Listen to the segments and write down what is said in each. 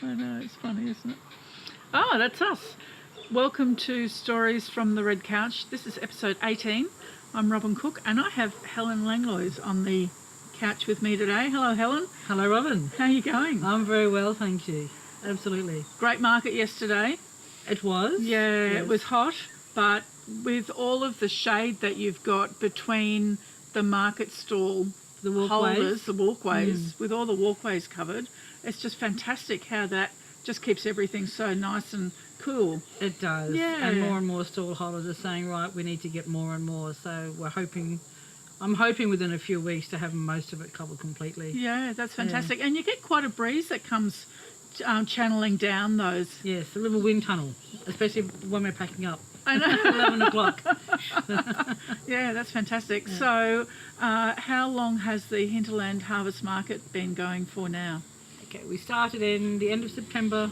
I know, it's funny, isn't it? Oh, that's us. Welcome to Stories from the Red Couch. This is episode 18. I'm Robin Cook and I have Helen Langlois on the couch with me today. Hello, Helen. Hello, Robin. How are you going? I'm very well, thank you. Absolutely. Great market yesterday. It was? Yeah, Yes. It was hot, but with all of the shade that you've got between the market stall The walkways. holders, the walkways, with all the walkways covered, it's just fantastic how that just keeps everything so nice and cool. It does. Yeah. And more stall holders are saying, right, we need to get more and more. So I'm hoping within a few weeks to have most of it covered completely. Yeah, that's fantastic. And you get quite a breeze that comes channeling down those. Yes, a little wind tunnel, especially when we're packing up. I know. 11 o'clock. Yeah, that's fantastic. Yeah. So how long has the Hinterland Harvest Market been going for now? Okay, we started in the end of September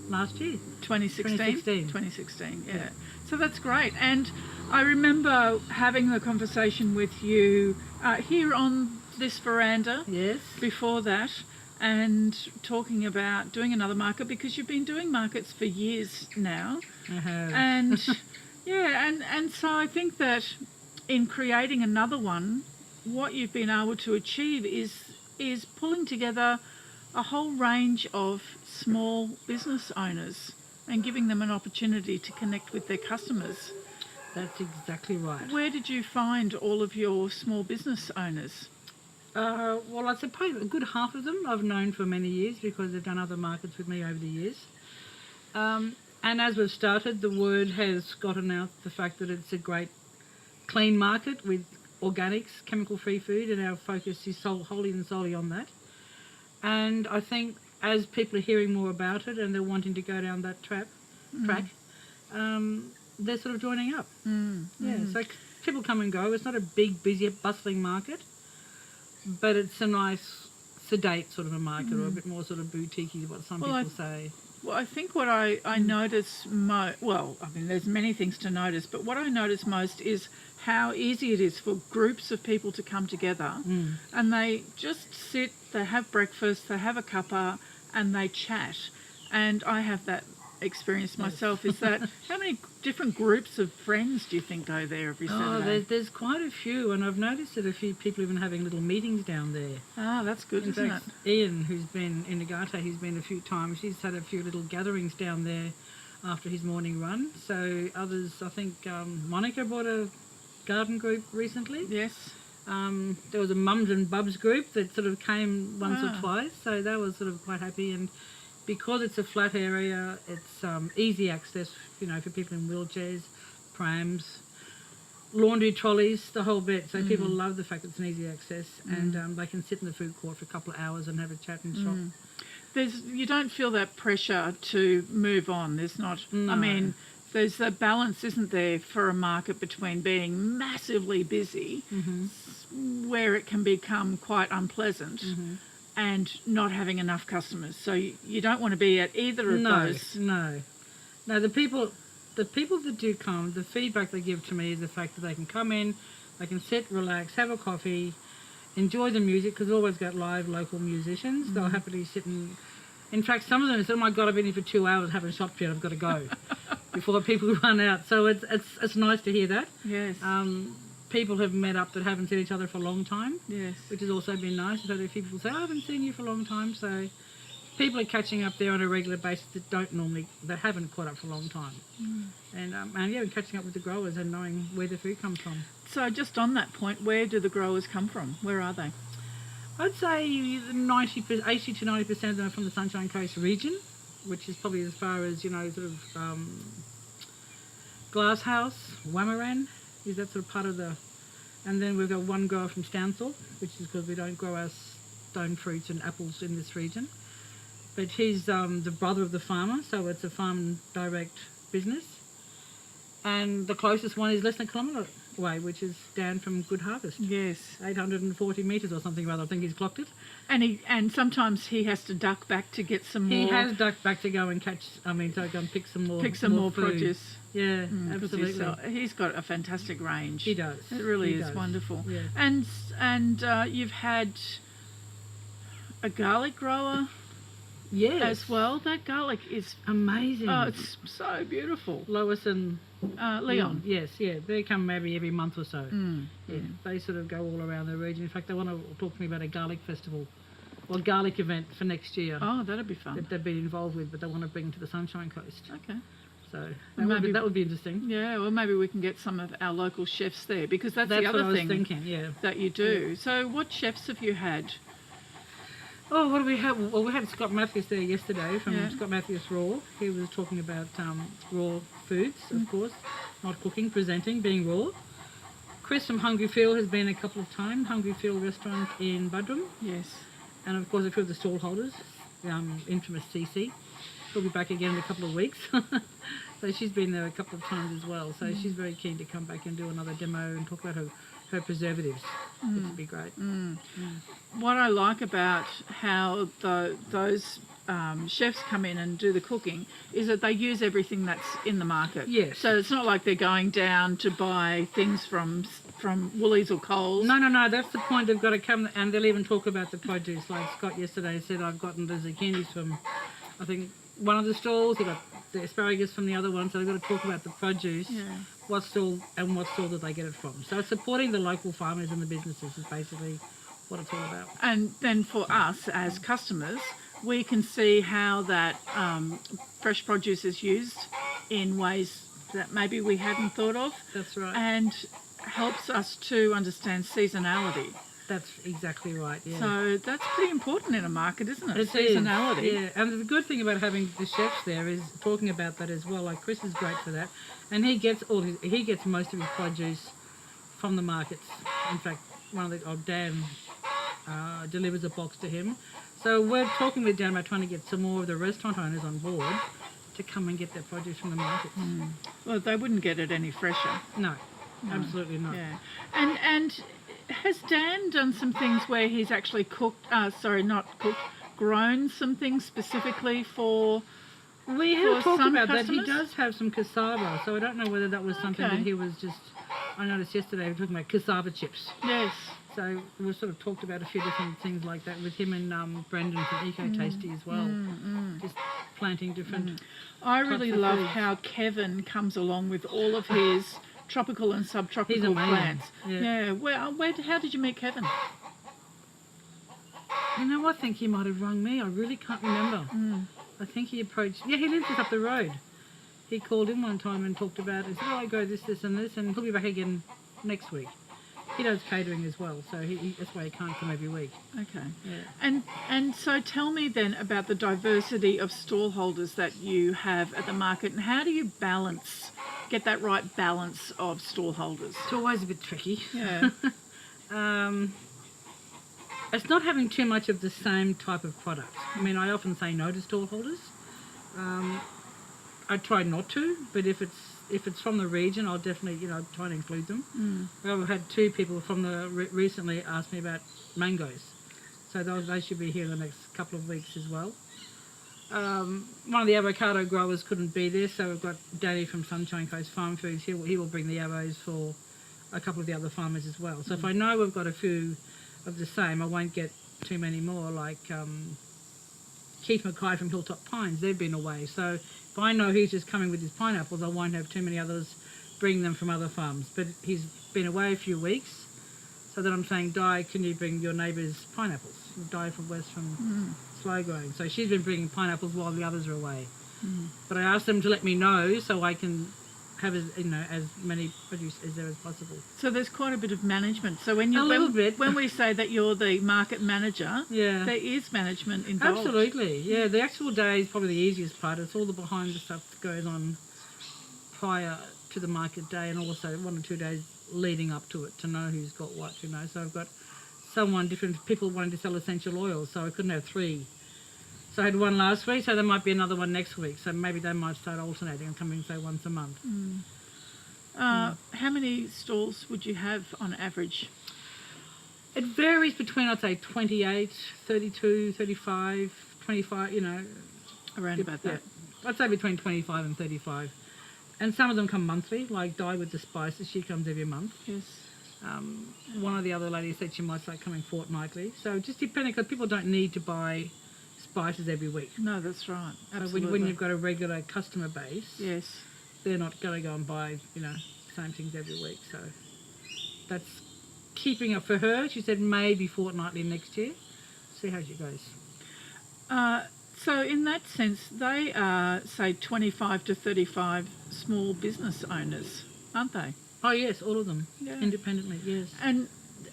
last year. 2016? 2016. Yeah. So that's great. And I remember having the conversation with you here on this veranda Yes. before that and talking about doing another market because you've been doing markets for years now. I have. And yeah, and so I think that in creating another one, what you've been able to achieve is pulling together a whole range of small business owners and giving them an opportunity to connect with their customers. That's exactly right. Where did you find all of your small business owners? Well, I suppose a good half of them I've known for many years because they've done other markets with me over the years. And as we've started, the word has gotten out the fact that it's a great clean market with organics, chemical-free food, and our focus is wholly and solely on that. And I think as people are hearing more about it and they're wanting to go down that track, they're sort of joining up. So people come and go. It's not a big, busy, bustling market, but it's a nice, sedate sort of a market, or a bit more sort of boutique-y, what some people say. Well, I think what I notice there's many things to notice, but what I notice most is how easy it is for groups of people to come together and they just sit, they have breakfast, they have a cuppa and they chat. And I have that experience myself. Is that how many different groups of friends do you think go there every Saturday? There's quite a few, and I've noticed that a few people even having little meetings down there. Ah, that's good, isn't fact, it? Ian, who's been in Nagata, he's been a few times. He's had a few little gatherings down there after his morning run. So others, I think Monica brought a garden group recently. Yes. There was a mums and bubs group that sort of came once or twice, so that was sort of quite happy. And because it's a flat area, it's easy access, for people in wheelchairs, prams, laundry trolleys, the whole bit. So people love the fact that it's an easy access, and they can sit in the food court for a couple of hours and have a chat and shop. You don't feel that pressure to move on. There's not. No. I mean, there's a balance, isn't there, for a market between being massively busy, where it can become quite unpleasant, and not having enough customers. So you don't want to be at either of those. No. The people that do come, the feedback they give to me is the fact that they can come in, they can sit, relax, have a coffee, enjoy the music, because we've always got live local musicians. They'll happily sit and... In fact, some of them say, oh my God, I've been here for 2 hours, haven't shopped yet, I've got to go, before the people run out. So it's nice to hear that. Yes. People have met up that haven't seen each other for a long time, Yes. which has also been nice. I've had a few people say, I haven't seen you for a long time. So people are catching up there on a regular basis that haven't caught up for a long time. And catching up with the growers and knowing where the food comes from. So just on that point, where do the growers come from? Where are they? I'd say 80 to 90% of them are from the Sunshine Coast region, which is probably as far as, Glasshouse, Wamaran, is that sort of part of the... And then we've got one grower from Stounsall, which is because we don't grow our stone fruits and apples in this region. But he's the brother of the farmer, so it's a farm direct business. And the closest one is less than a kilometre away, which is down from Good Harvest. Yes. 840 metres or something rather, I think he's clocked it. And sometimes he has to duck back to get some more... He has ducked back to go and go and pick some more more food. produce. Yeah, absolutely. He's got a fantastic range. He does. It really He is does. wonderful. Yeah. And you've had a garlic grower Yes. as well. That garlic is, Amazing. oh, it's so beautiful. Lois and Leon. Yes, yeah. They come maybe every month or so. Mm. Yeah, they sort of go all around the region. In fact, they want to talk to me about a garlic festival or garlic event for next year Oh, that'd be fun. that they've been involved with, but they want to bring to the Sunshine Coast. Okay. So Maybe- that would be interesting. Yeah, well, maybe we can get some of our local chefs there, because that's the what I other was thing thinking, yeah. that you do. So what chefs have you had? Oh, what do we have? Well, we had Scott Matthews there yesterday from Yeah. Scott Matthews Raw. He was talking about raw foods, of course, not cooking, presenting, being raw. Chris from Hungry Phil has been a couple of times, Hungry Phil restaurant in Budrum. Yes. And of course a few of the stall holders, infamous CC. She'll be back again in a couple of weeks. So she's been there a couple of times as well. So she's very keen to come back and do another demo and talk about her preservatives, which would be great. What I like about how those chefs come in and do the cooking is that they use everything that's in the market. Yes. So it's not like they're going down to buy things from Woolies or Coles. No, that's the point. They've got to come, and they'll even talk about the produce. Like Scott yesterday said, I've gotten the zucchinis from, I think, one of the stalls. He got the asparagus from the other one. So they've got to talk about the produce, Yeah. what stall did they get it from. So it's supporting the local farmers and the businesses is basically what it's all about. And then for us as customers, we can see how that fresh produce is used in ways that maybe we hadn't thought of, That's right. and helps us to understand seasonality. That's exactly right. Yeah. So that's pretty important in a market, isn't it? It is, Seasonality. yeah, and the good thing about having the chefs there is talking about that as well. Like Chris is great for that, and he gets most of his produce from the markets. In fact, Dan delivers a box to him. So we're talking with Dan about trying to get some more of the restaurant owners on board to come and get their produce from the markets. Well, they wouldn't get it any fresher. No, absolutely not. Yeah. And has Dan done some things where he's actually grown some things specifically for... We have For talked some about that. customers? He does have some cassava, so I don't know whether that was something Okay. that he was just... I noticed yesterday we were talking about cassava chips. Yes. So we sort of talked about a few different things like that with him and Brendan from Eco Tasty as well. Just planting different... I really types of love foods. how Kevin comes along with all of his tropical and He's subtropical amazing. plants. Yeah. How did you meet Kevin? You know, I think he might have rung me. I really can't remember. I think he approached... Yeah, he lives just up the road. He called in one time and talked about it. He said, I go this, and this, and he'll be back again next week. He does catering as well, so that's why he can't come every week. Okay. Yeah. And so tell me then about the diversity of stall holders that you have at the market, and how do you get that right balance of stall holders? It's always a bit tricky. Yeah. It's not having too much of the same type of product. I mean, I often say no to stall holders. I try not to, but if it's from the region, I'll definitely try and include them. I've had two people from recently ask me about mangoes, so they should be here in the next couple of weeks as well. One of the avocado growers couldn't be there, so we've got Danny from Sunshine Coast Farm Foods. He will bring the avos for a couple of the other farmers as well. So if I know we've got a few of the same, I won't get too many more, like Keith Mackay from Hilltop Pines. They've been away, so if I know he's just coming with his pineapples, I won't have too many others bring them from other farms. But he's been away a few weeks, so then I'm saying, Di, can you bring your neighbour's pineapples? Di from West from Slow Growing. So she's been bringing pineapples while the others are away. But I asked them to let me know so I can have as many produce as there as possible. So there's quite a bit of management. So when we say that you're the market manager, Yeah. there is management involved. Absolutely, yeah. The actual day is probably the easiest part. It's all the behind the stuff that goes on prior to the market day, and also 1 or 2 days leading up to it to know who's got what, So I've got different people wanting to sell essential oils, so I couldn't have 3. So I had one last week, so there might be another one next week. So maybe they might start alternating and coming, say, once a month. How many stalls would you have on average? It varies between, I'd say, 28, 32, 35, 25, Around about that. Yeah. I'd say between 25 and 35. And some of them come monthly, like Di with the spices, she comes every month. Yes. One of the other ladies said she might start coming fortnightly. So just depending, because people don't need to buy spices every week. No, that's right. So Absolutely. when you've got a regular customer base, Yes. they're not going to go and buy, same things every week. So that's keeping up for her. She said maybe fortnightly next year. See how she goes. So in that sense, they are, say, 25 to 35 small business owners, aren't they? Oh yes, all of them, Yeah. independently. Yes.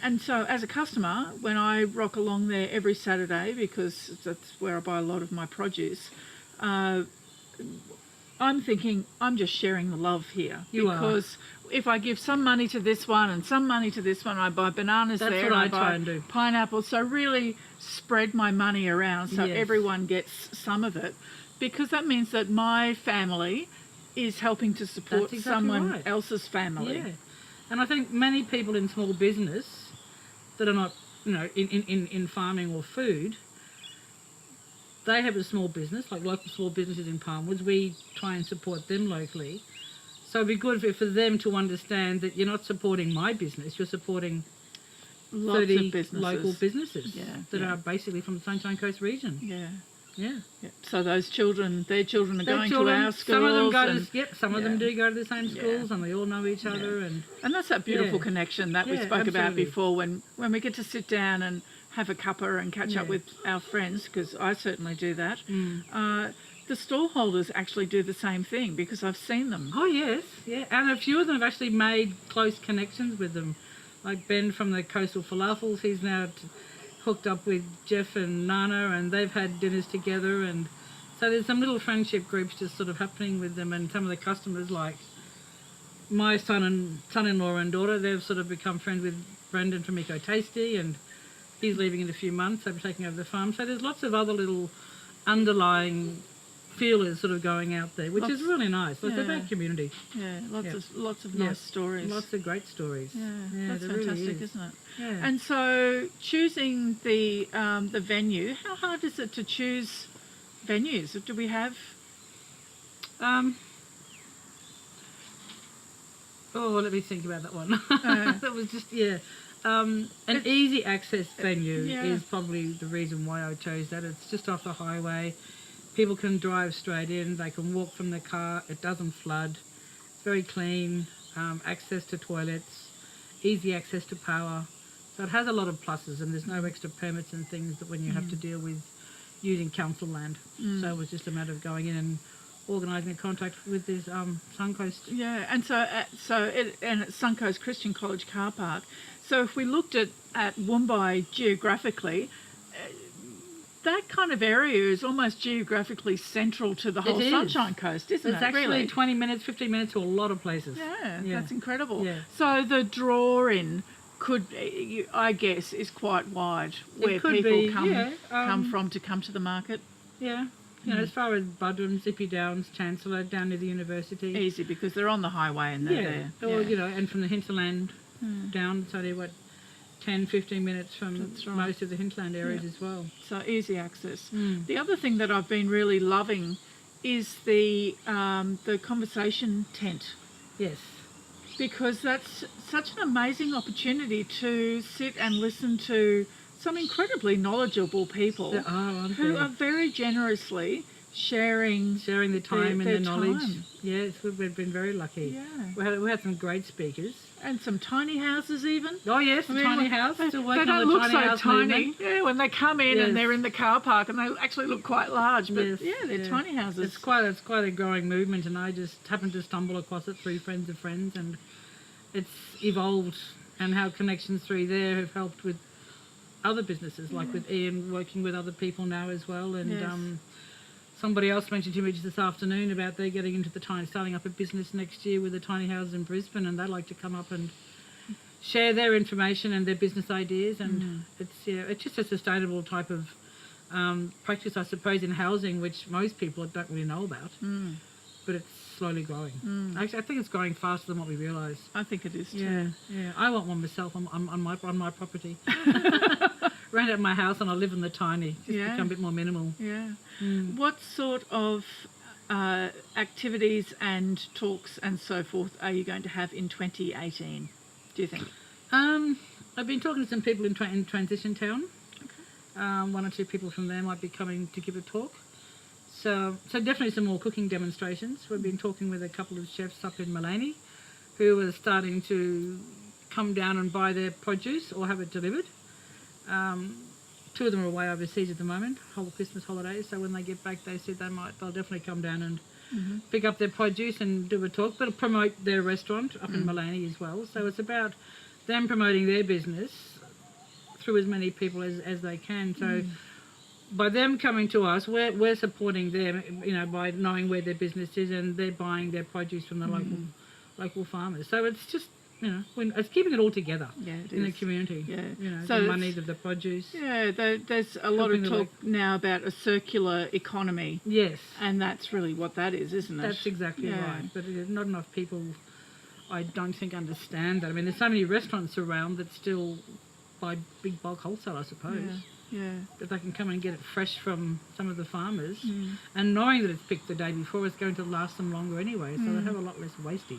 And so as a customer, when I rock along there every Saturday, because that's where I buy a lot of my produce, I'm thinking I'm just sharing the love here. You are. Because if I give some money to this one and some money to this one, I buy bananas That's there, what I buy try and do. pineapples. So really spread my money around so Yes. everyone gets some of it, because that means that my family is helping to support That's exactly someone right. else's family. Yeah. And I think many people in small business that are not, in farming or food, they have a small business, like local small businesses in Palmwoods. We try and support them locally. So it'd be good for them to understand that you're not supporting my business, you're supporting Lots 30 of businesses. local businesses Yeah, that yeah. are basically from the Sunshine Coast region. Yeah. Yeah. Yeah. So those children, their children are Their going children, to our schools. some of them go and, to, some of them do go to the same schools, and they all know each other. And that's that beautiful Yeah. connection that we Yeah, spoke about absolutely. before, when we get to sit down and have a cuppa and catch up Yeah. with our friends, because I certainly do that. Mm. The stallholders actually do the same thing, because I've seen them. Oh yes, yeah, and a few of them have actually made close connections with them. Like Ben from the Coastal Falafels, he's now hooked up with Jeff and Nana, and they've had dinners together, and so there's some little friendship groups just sort of happening with them. And some of the customers, like my son-in-law and daughter, they've sort of become friends with Brendan from Eco Tasty, and he's leaving in a few months. They'll be taking over the farm. So there's lots of other little underlying feelers sort of going out there, which is really nice. It's about community. Yeah, lots of Yeah. nice stories. Lots of great stories. Yeah, that's there really fantastic, is. isn't it? Yeah. And so choosing the venue, how hard is it to choose venues? Do we have? Let me think about that one. That was just an easy access venue is probably the reason why I chose that. It's just off the highway. People can drive straight in. They can walk from the car. It doesn't flood. It's very clean. Access to toilets. Easy access to power. So it has a lot of pluses, and there's no extra permits and things that when you have to deal with using council land. So it was just a matter of going in and organising a contact with this Suncoast. Yeah, and and it's Suncoast Christian College car park. So if we looked at Woombye geographically, that kind of area is almost geographically central to the whole Sunshine Coast, isn't it? It's actually really? 20 minutes, 15 minutes to a lot of places. Yeah, that's incredible. Yeah. So the draw-in could, I guess, is quite wide, where could people be, come from to come to the market. Yeah. As far as Budrum, Zippy Downs, Chancellor, down near the university. Easy, because they're on the highway and they're there. Or, and from the Hinterland down, it's only, 10, 15 minutes from most of the hinterland areas as well. So easy access. The other thing that I've been really loving is the conversation tent. Yes. Because that's such an amazing opportunity to sit and listen to some incredibly knowledgeable people who are very generously sharing the time and their the knowledge. time. Yes, we've been very lucky. Yeah. We had some great speakers. And some tiny houses even. Oh yes, tiny house. They Still working don't on the look tiny so house tiny. movement. Yeah, when they come in Yes. and they're in the car park, and they actually look quite large. But they're tiny houses. It's quite a growing movement, and I just happened to stumble across it through friends of friends, and it's evolved. And how connections through there have helped with other businesses, like with Ian working with other people now as well. And somebody else mentioned to me just this afternoon about they're getting into starting up a business next year with the tiny houses in Brisbane, and they'd like to come up and share their information and their business ideas. And it's just a sustainable type of practice, I suppose, in housing, which most people don't really know about. But it's slowly growing. Actually, I think it's growing faster than what we realise. I think it is too. Yeah. I want one myself on my property. Rent out my house and I live in the tiny. Just become a bit more minimal. Yeah. What sort of activities and talks and so forth are you going to have in 2018, do you think? I've been talking to some people in Transition Town. One or two people from there might be coming to give a talk. So definitely some more cooking demonstrations. We've been talking with a couple of chefs up in Mullaney who are starting to come down and buy their produce or have it delivered. Two of them are away overseas at the moment, whole Christmas holidays. So when they get back, they said they'll definitely come down and pick up their produce and do a talk, but promote their restaurant up in Mullaney as well. So it's about them promoting their business through as many people as they can. So by them coming to us, we're supporting them, by knowing where their business is, and they're buying their produce from the local farmers. So it's just, it's keeping it all together in the community. Yeah. So the money of the produce. Yeah, there's a lot of talk now about a circular economy. Yes. And that's really what that is, isn't it? That's exactly right. But not enough people, I don't think, understand that. I mean, there's so many restaurants around that still buy big bulk wholesale, I suppose. Yeah. That they can come and get it fresh from some of the farmers, and knowing that it's picked the day before, it's going to last them longer anyway, so they have a lot less wastage.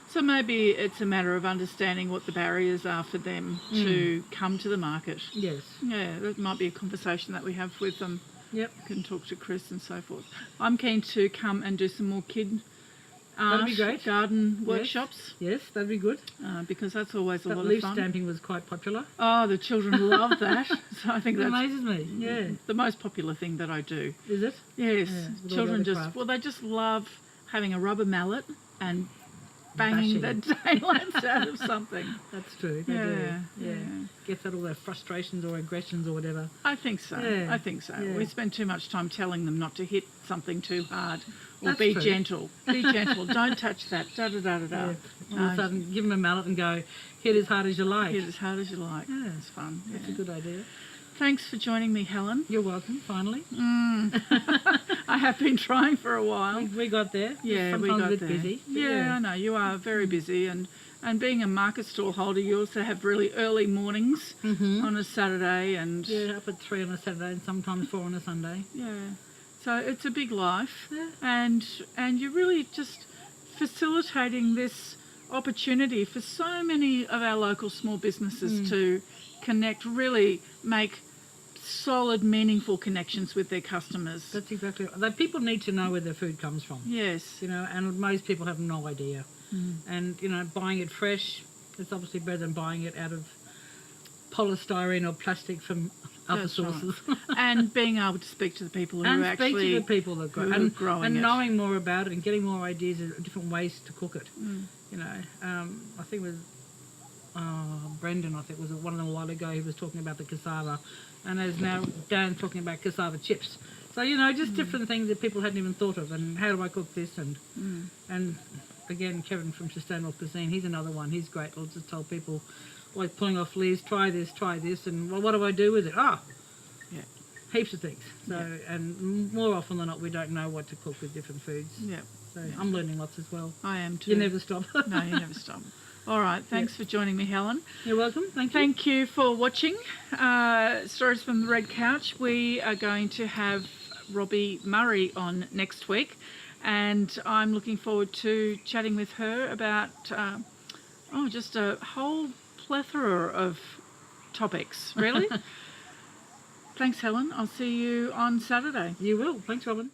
So maybe it's a matter of understanding what the barriers are for them to come to the market. Yes. Yeah, that might be a conversation that we have with them. Yep. You can talk to Chris and so forth. I'm keen to come and do some more kid art, that'd be great. Garden workshops. Yes, that'd be good. Because that's always a lot of leaf fun. stamping was quite popular. Oh, the children love that. So I think It that's amazes me. Yeah. the most popular thing that I do. Is it? Yes. with all Children the other craft. they just love having a rubber mallet and banging the daylights out of something. That's true. They do. Yeah. Gets out all their frustrations or aggressions or whatever. I think so. Yeah. I think so. Yeah. We spend too much time telling them not to hit something too hard or That's be true. gentle. Be gentle. Don't touch that. Da da da da da. All of a sudden, give them a mallet and go, hit as hard as you like. Hit as hard as you like. Yeah. It's fun. That's a good idea. Thanks for joining me, Helen. You're welcome, finally. I have been trying for a while. We got there. Yeah, Sometimes we got a bit there. busy. Yeah, I know. You are very busy. And being a market stall holder, you also have really early mornings on a Saturday. And Yeah, up at 3 on a Saturday and sometimes 4 on a Sunday. yeah. So it's a big life. Yeah. And you're really just facilitating this opportunity for so many of our local small businesses to connect, really make solid, meaningful connections with their customers. That's exactly right. Like, people need to know where their food comes from. Yes. And most people have no idea. And, buying it fresh, it's obviously better than buying it out of polystyrene or plastic from other That's sources. right. And being able to speak to the people who And actually speak to the people that grow who are and growing it. knowing more about it and getting more ideas of different ways to cook it. I think it was Brendan, I think was one of them a while ago, he was talking about the cassava, and there's now Dan talking about cassava chips. So, just different things that people hadn't even thought of, and how do I cook this, and again, Kevin from Sustainable Cuisine, he's another one, he's great. I'll just tell people, like pulling off leaves, try this, and well, what do I do with it? Heaps of things. So, and more often than not, we don't know what to cook with different foods. Yeah. So I'm learning lots as well. I am too. You never stop. No, you never stop. All right. Thanks for joining me, Helen. You're welcome. Thank you. Thank you for watching Stories from the Red Couch. We are going to have Robbie Murray on next week, and I'm looking forward to chatting with her about just a whole plethora of topics, really. Thanks, Helen. I'll see you on Saturday. You will. Thanks, Robin.